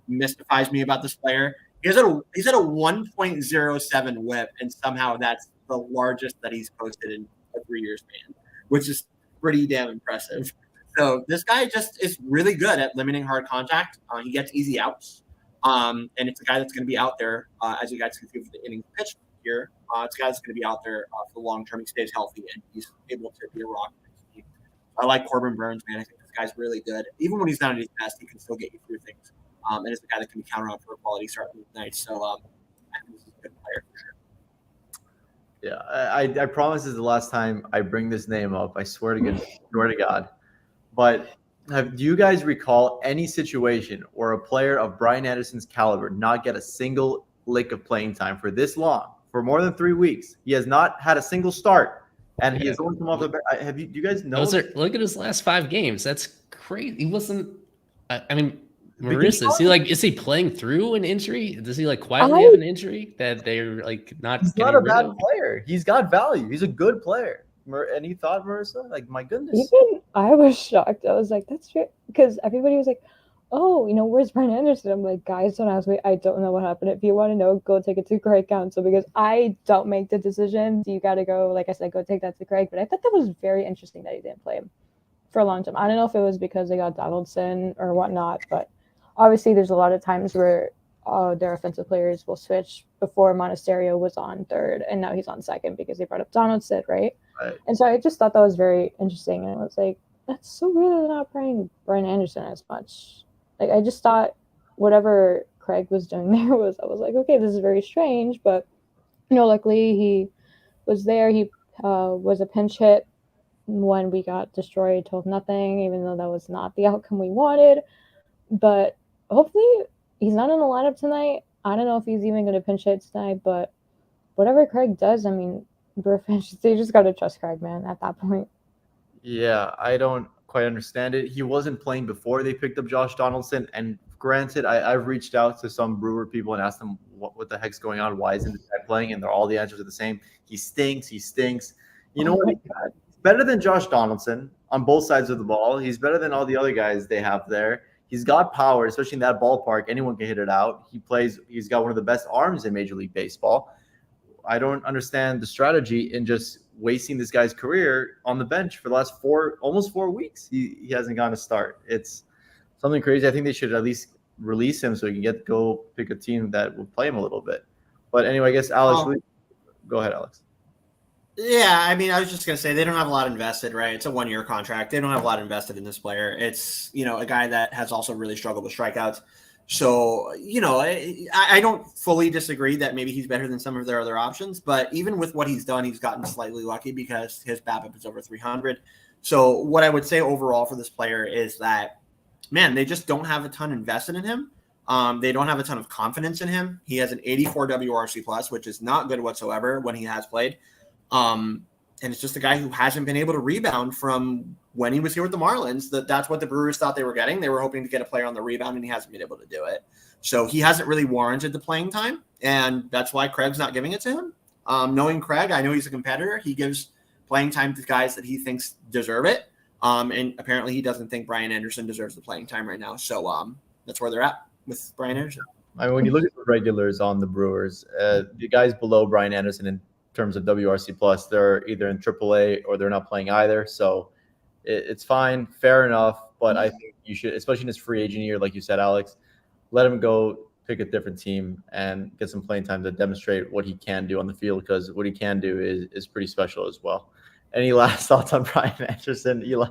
mystifies me about this player. He's at a 1.07 whip, and somehow that's the largest that he's posted in a 3-year span, which is pretty damn impressive. So this guy just is really good at limiting hard contact. He gets easy outs, and it's a guy that's going to be out there, as you guys can see with the innings pitch here. It's a guy that's going to be out there for the long term. He stays healthy, and he's able to be a rock. I like Corbin Burns, man. I think this guy's really good. Even when he's not at his best, he can still get you through things. And it's a guy that can be counted on for a quality start in the night. So I think this is a good player for sure. Yeah, I promise this is the last time I bring this name up. I swear to God. But do you guys recall any situation where a player of Brian Anderson's caliber not get a single lick of playing time for this long, for more than 3 weeks? He has not had a single start, and he has only come off the bench. Do you guys know? Look at his last 5 games. That's crazy. He wasn't. I mean, Marissa, is he playing through an injury? Does he quietly have an injury that they're not? He's not a bad player. He's got value. He's a good player. Any thought, Marissa? My goodness. Even I was shocked. I was like, that's true. Because everybody was like, oh, where's Brian Anderson? I'm like, guys, don't ask me. I don't know what happened. If you want to know, go take it to Craig Council, because I don't make the decisions. You got to go, like I said, go take that to Craig. But I thought that was very interesting that he didn't play him for a long time. I don't know if it was because they got Donaldson or whatnot, but obviously there's a lot of times where their offensive players will switch. Before Monasterio was on third, and now he's on second because they brought up Donaldson, right? And so I just thought that was very interesting. And I was like, that's so weird they're not playing Brian Anderson as much. I just thought whatever Craig was doing there I was like, okay, this is very strange. But, luckily he was there. He was a pinch hit when we got destroyed, told nothing, even though that was not the outcome we wanted. But hopefully he's not in the lineup tonight. I don't know if he's even going to pinch hit tonight, but whatever Craig does, I mean, they just got to trust Craig, man, at that point. Yeah, I don't quite understand it. He wasn't playing before they picked up Josh Donaldson. And granted, I've reached out to some Brewer people and asked them what the heck's going on. Why isn't this guy playing? And all the answers are the same. He stinks. You know what? He's better than Josh Donaldson on both sides of the ball. He's better than all the other guys they have there. He's got power, especially in that ballpark. Anyone can hit it out. He's got one of the best arms in Major League Baseball. I don't understand the strategy in just wasting this guy's career on the bench for the last almost 4 weeks. He hasn't gotten a start. It's something crazy. I think they should at least release him so he can go pick a team that will play him a little bit. But anyway, I guess Alex, go ahead, Alex. Yeah, I mean, I was just going to say they don't have a lot invested, right? It's a 1-year contract. They don't have a lot invested in this player. It's, a guy that has also really struggled with strikeouts. So, I don't fully disagree that maybe he's better than some of their other options. But even with what he's done, he's gotten slightly lucky because his BABIP is over 300. So what I would say overall for this player is that, man, they just don't have a ton invested in him. They don't have a ton of confidence in him. He has an 84 WRC plus, which is not good whatsoever when he has played. And it's just a guy who hasn't been able to rebound from when he was here with the Marlins. That's what the Brewers thought they were getting. They were hoping to get a player on the rebound, and he hasn't been able to do it. So he hasn't really warranted the playing time, and that's why Craig's not giving it to him. Knowing Craig, I know he's a competitor. He gives playing time to guys that he thinks deserve it. And apparently he doesn't think Brian Anderson deserves the playing time right now. So that's where they're at with Brian Anderson. I mean, when you look at the regulars on the Brewers, the guys below Brian Anderson in terms of WRC plus, they're either in AAA or they're not playing either. So it's fine, fair enough. But I think you should, especially in his free agent year, like you said, Alex, let him go pick a different team and get some playing time to demonstrate what he can do on the field, because what he can do is pretty special as well. Any last thoughts on Brian Anderson, Eli?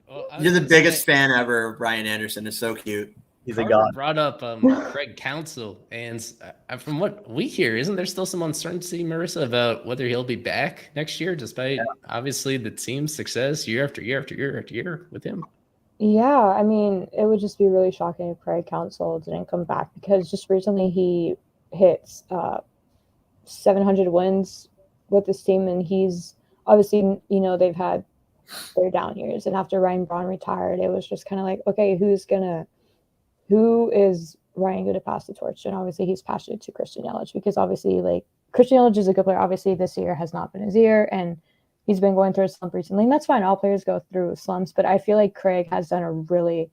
Well, You're the biggest fan ever of Brian Anderson. It's so cute. He's a Carter god. brought up Craig Counsell, and from what we hear, isn't there still some uncertainty, Marissa, about whether he'll be back next year, despite obviously the team's success year after year after year after year with him? Yeah, I mean, it would just be really shocking if Craig Counsell didn't come back, because just recently he hit 700 wins with this team, and he's obviously, they've had their down years, and after Ryan Braun retired, it was just kind of like, okay, who is Ryan going to pass the torch? And obviously he's passed it to Christian Yelich, because obviously, like, Christian Yelich is a good player. Obviously this year has not been his year, and he's been going through a slump recently, and that's fine. All players go through slumps, but I feel like Craig has done a really,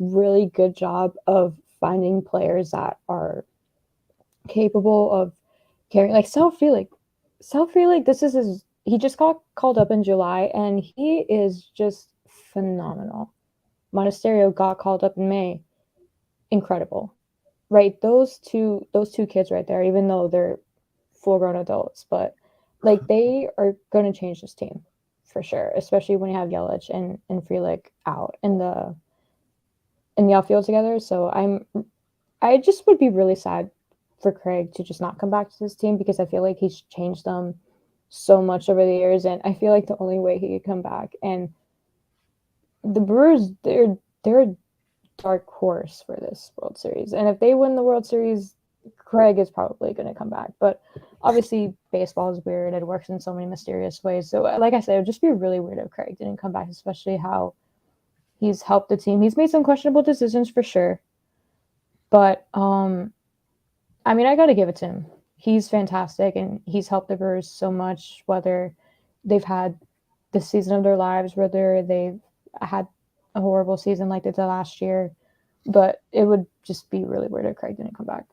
really good job of finding players that are capable of carrying, like Sal Frelick. He just got called up in July, and he is just phenomenal. Monasterio got called up in May. Incredible, right? Those two kids right there, even though they're full-grown adults, but like they are going to change this team for sure, especially when you have Yelich and Frelick out in the outfield together. So I just would be really sad for Craig to just not come back to this team, because I feel like he's changed them so much over the years, and I feel like the only way he could come back, and the Brewers, they're a dark horse for this World Series, and if they win the World Series, Craig is probably going to come back. But obviously baseball is weird. It works in so many mysterious ways. So like I said, it would just be really weird if Craig didn't come back, especially how he's helped the team. He's made some questionable decisions for sure, but I mean, I got to give it to him. He's fantastic, and he's helped the Brewers so much, whether they've had the season of their lives, whether they've had a horrible season like they did last year. But it would just be really weird if Craig didn't come back.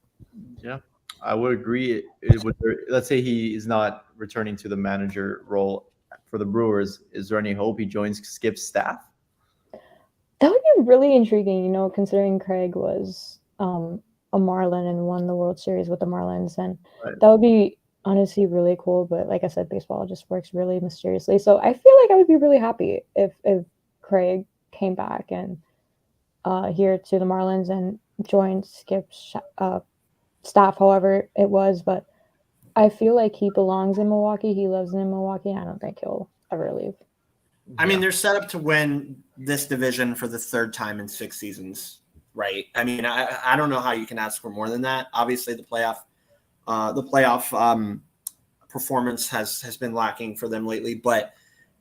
Yeah, I would agree. It would, let's say he is not returning to the manager role for the Brewers. Is there any hope he joins Skip's staff? That would be really intriguing, considering Craig was a Marlin and won the World Series with the Marlins, and that would be honestly really cool. But like I said, baseball just works really mysteriously. So I feel like I would be really happy if Craig came back and here to the Marlins and joined Skip's staff, however it was. But I feel like he belongs in Milwaukee. He lives in Milwaukee, and I don't think he'll ever leave. I mean, they're set up to win this division for the third time in 6 seasons, right? I mean, I don't know how you can ask for more than that. Obviously, the playoff performance has been lacking for them lately, but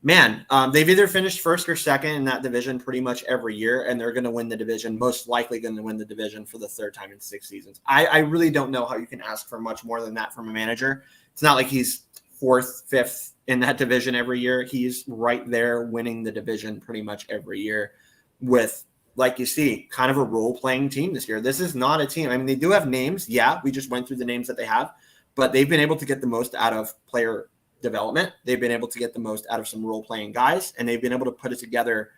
man, they've either finished first or second in that division pretty much every year, and they're going to win the division, most likely going to win the division for the third time in 6 seasons. I really don't know how you can ask for much more than that from a manager. It's not like he's 4th, 5th in that division every year. He's right there winning the division pretty much every year with, like you see, kind of a role-playing team this year. This is not a team. I mean, they do have names. Yeah, we just went through the names that they have, but they've been able to get the most out of player development. They've been able to get the most out of some role-playing guys, and they've been able to put it together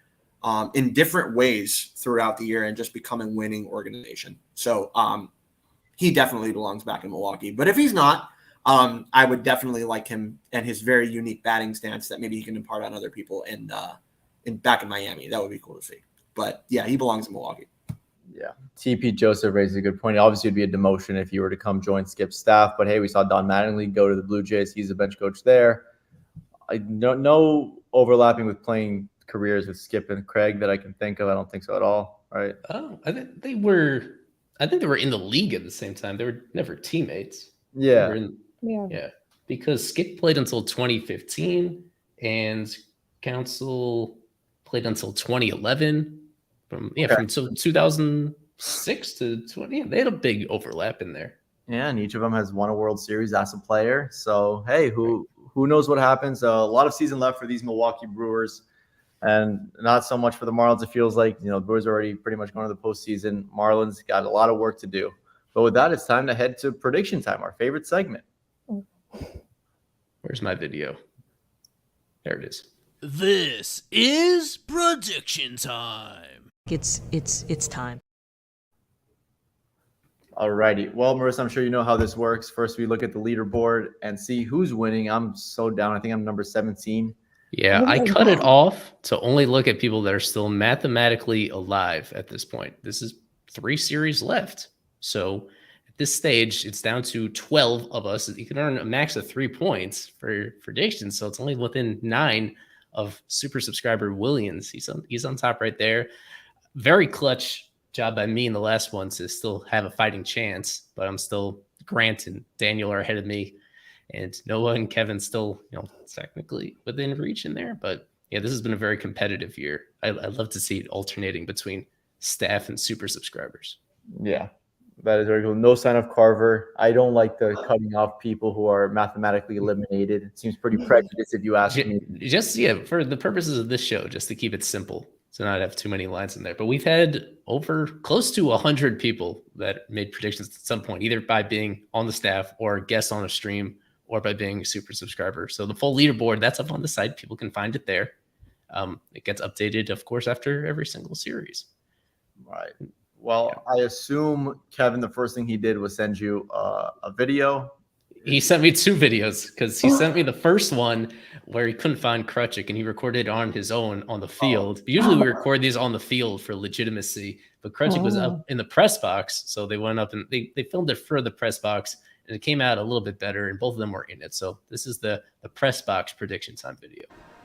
in different ways throughout the year and just become a winning organization. So he definitely belongs back in Milwaukee. But if he's not, I would definitely like him and his very unique batting stance that maybe he can impart on other people in back in Miami. That would be cool to see. But yeah, he belongs in Milwaukee. Yeah. TP Joseph raises a good point. Obviously, it'd be a demotion if you were to come join Skip's staff. But hey, we saw Don Mattingly go to the Blue Jays. He's a bench coach there. I don't no overlapping with playing careers with Skip and Craig that I can think of. I don't think so at all. Right? Oh, I think they were in the league at the same time. They were never teammates. Yeah. Yeah. Because Skip played until 2015 and Counsell played until 2011. From 2006 to 20. They had a big overlap in there. Yeah, and each of them has won a World Series as a player. So hey, who knows what happens? A lot of season left for these Milwaukee Brewers. And not so much for the Marlins. It feels like, the Brewers are already pretty much going to the postseason. Marlins got a lot of work to do. But with that, it's time to head to prediction time, our favorite segment. Where's my video? There it is. This is prediction time. It's time. Alrighty. Well, Marissa, I'm sure you know how this works. First, we look at the leaderboard and see who's winning. I'm so down. I think I'm number 17. Yeah, I cut it off to only look at people that are still mathematically alive at this point. This is 3 series left. So at this stage, it's down to 12 of us. You can earn a max of 3 points for predictions. So it's only within 9 of super subscriber Williams. He's on top right there. Very clutch job by me in the last one to still have a fighting chance, but I'm still Grant and Daniel are ahead of me. And Noah and Kevin still, technically within reach in there. But yeah, this has been a very competitive year. I love to see it alternating between staff and super subscribers. Yeah, that is very cool. No sign of Carver. I don't like the cutting off people who are mathematically eliminated. It seems pretty prejudiced if you ask me. Just, for the purposes of this show, just to keep it simple, to not have too many lines in there. But we've had over close to 100 people that made predictions at some point, either by being on the staff or guests on a stream, or by being a super subscriber. So the full leaderboard, that's up on the site. People can find it there. It gets updated, of course, after every single series. Right. Well, yeah. I assume, Kevin, the first thing he did was send you a video. He sent me 2 videos because he sent me the first one where he couldn't find Krutchik and he recorded on his own on the field. Usually we record these on the field for legitimacy, but Krutchik was up in the press box. So they went up and they filmed it for the press box. And it came out a little bit better, and both of them were in it. So this is the press box prediction time video.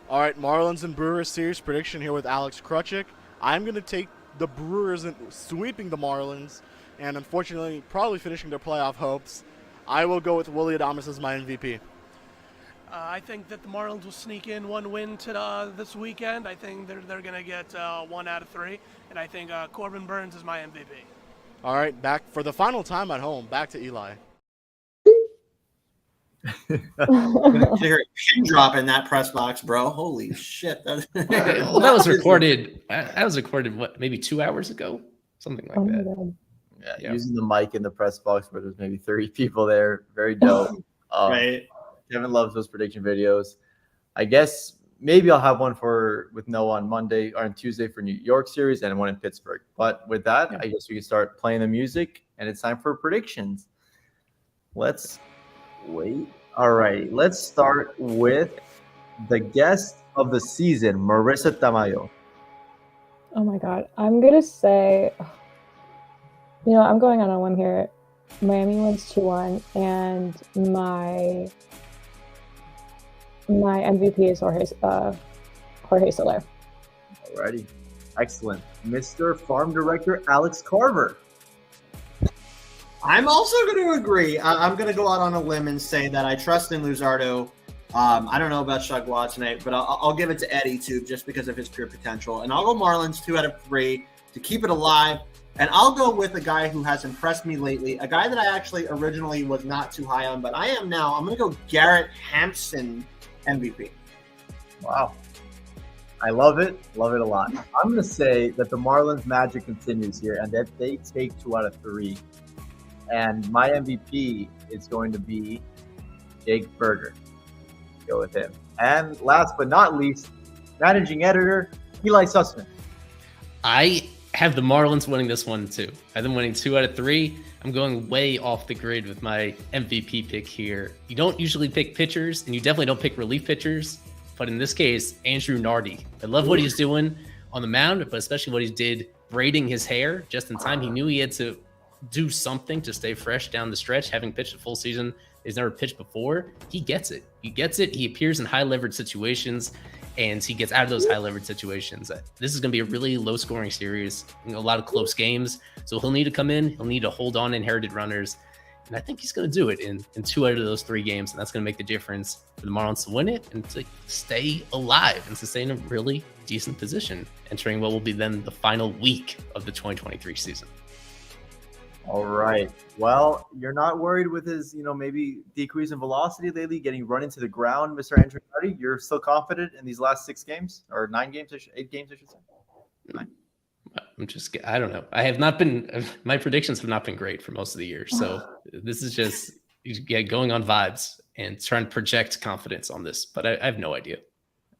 All right, Marlins and Brewers series prediction here with Alex Krutchik. I'm going to take the Brewers and sweeping the Marlins, and unfortunately probably finishing their playoff hopes. I will go with Willy Adames as my MVP. I think that the Marlins will sneak in 1 win to this weekend. I think they're going to get 1 out of 3, and I think Corbin Burns is my MVP. All right, back for the final time at home, back to Eli. Hear a pin drop in that press box, bro. Holy shit. Well, that was recorded. That was recorded, what, maybe 2 hours ago? Something like that. Yeah, using the mic in the press box where there's maybe 30 people there. Very dope. Right. Kevin loves those prediction videos. I guess maybe I'll have one with Noah on Monday or on Tuesday for New York series and one in Pittsburgh. But with that, I guess we can start playing the music and it's time for predictions. Let's wait. All right. Let's start with the guest of the season, Marissa Tamayo. Oh my God. I'm going to say, I'm going on a limb here. Miami wins 2-1, and my MVP is Jorge Soler. Alrighty. Excellent. Mr. Farm Director Alex Carver. I'm also going to agree. I'm going to go out on a limb and say that I trust in Luzardo. I don't know about Shagwa tonight, but I'll give it to Eddie too, just because of his pure potential. And I'll go Marlins 2 out of 3 to keep it alive. And I'll go with a guy who has impressed me lately, a guy that I actually originally was not too high on, but I am now. I'm going to go Garrett Hampson MVP. Wow. I love it. Love it a lot. I'm going to say that the Marlins magic continues here and that they take 2 out of 3. And my MVP is going to be Jake Berger. Go with him. And last but not least, managing editor, Eli Sussman. I have the Marlins winning this one too. I have them winning 2 out of 3. I'm going way off the grid with my MVP pick here. You don't usually pick pitchers, and you definitely don't pick relief pitchers. But in this case, Andrew Nardi. I love what he's doing on the mound, but especially what he did braiding his hair just in time. He knew he had to do something to stay fresh down the stretch, having pitched a full season. He's never pitched before. He gets it. He appears in high leverage situations, and he gets out of those high leverage situations. This is going to be a really low scoring series, a lot of close games. So he'll need to come in. He'll need to hold on inherited runners. And I think he's going to do it in 2 out of those 3 games. And that's going to make the difference for the Marlins to win it and to stay alive and to stay in a really decent position, entering what will be then the final week of the 2023 season. All right. Well, you're not worried with his, maybe decrease in velocity lately, getting run into the ground, Mr. Andrew Hardy. You're still confident in these last 6 games or 9 games, 8 games, I should say. 9. I don't know. I have not been, my predictions have not been great for most of the year. So this is just going on vibes and trying to project confidence on this, but I have no idea.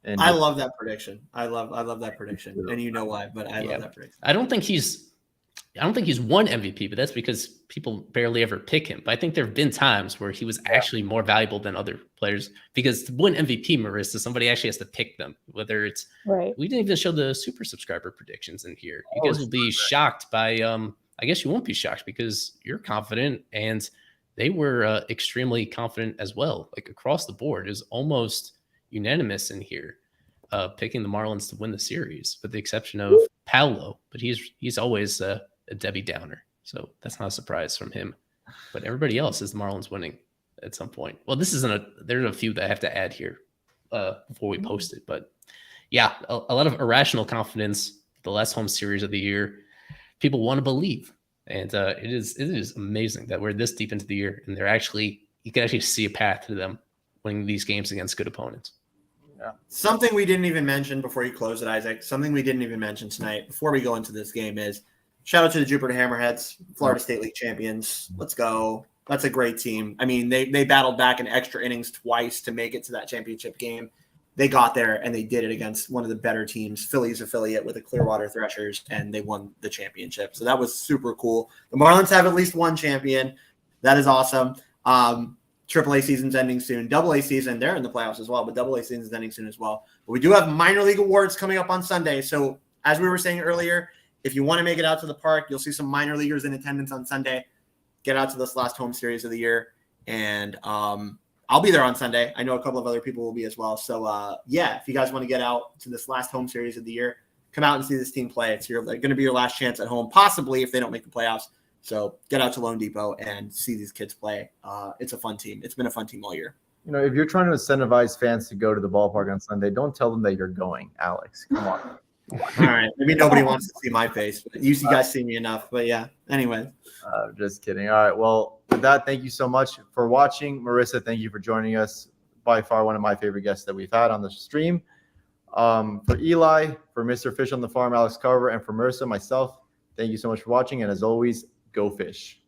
And I love that prediction. I love that prediction, and you know why. But I love that prediction. I don't think he's won MVP, but that's because people barely ever pick him. But I think there have been times where he was actually more valuable than other players, because to win MVP, Marissa, somebody actually has to pick them. Whether it's Right. We didn't even show the super subscriber predictions in here. You guys will be shocked by. I guess you won't be shocked because you're confident, and they were extremely confident as well. Like across the board, is almost unanimous in here, picking the Marlins to win the series, with the exception of Paolo. But he's always a Debbie Downer, so that's not a surprise from him. But everybody else is the Marlins winning at some point. Well, there's a few that I have to add here before we post it, but yeah, a lot of irrational confidence. The last home series of the year, people want to believe, and it is amazing that we're this deep into the year, and you can actually see a path to them winning these games against good opponents. Yeah. Something we didn't even mention before you close it, Isaac. Something we didn't even mention tonight before we go into this game is shout out to the Jupiter Hammerheads, Florida State League champions. Let's go. That's a great team. I mean, they battled back in extra innings twice to make it to that championship game. They got there, and they did it against one of the better teams, Phillies affiliate with the Clearwater Threshers, and they won the championship. So that was super cool. The Marlins have at least one champion. That is awesome. AAA season's ending soon. AA season, they're in the playoffs as well, but AA season's ending soon as well. But we do have minor league awards coming up on Sunday. So as we were saying earlier, if you want to make it out to the park, you'll see some minor leaguers in attendance on Sunday. Get out to this last home series of the year. And I'll be there on Sunday. I know a couple of other people will be as well. So, if you guys want to get out to this last home series of the year, come out and see this team play. It's going to be your last chance at home, possibly if they don't make the playoffs. So get out to Lone Depot and see these kids play. It's a fun team. It's been a fun team all year. If you're trying to incentivize fans to go to the ballpark on Sunday, don't tell them that you're going, Alex. Come on. All right. Maybe nobody wants to see my face. But you guys see me enough. But yeah, anyway. Just kidding. All right. Well, with that, thank you so much for watching. Marissa, thank you for joining us. By far one of my favorite guests that we've had on the stream. For Eli, for Mr. Fish on the Farm, Alex Carver, and for Marissa, myself, thank you so much for watching. And as always, go fish.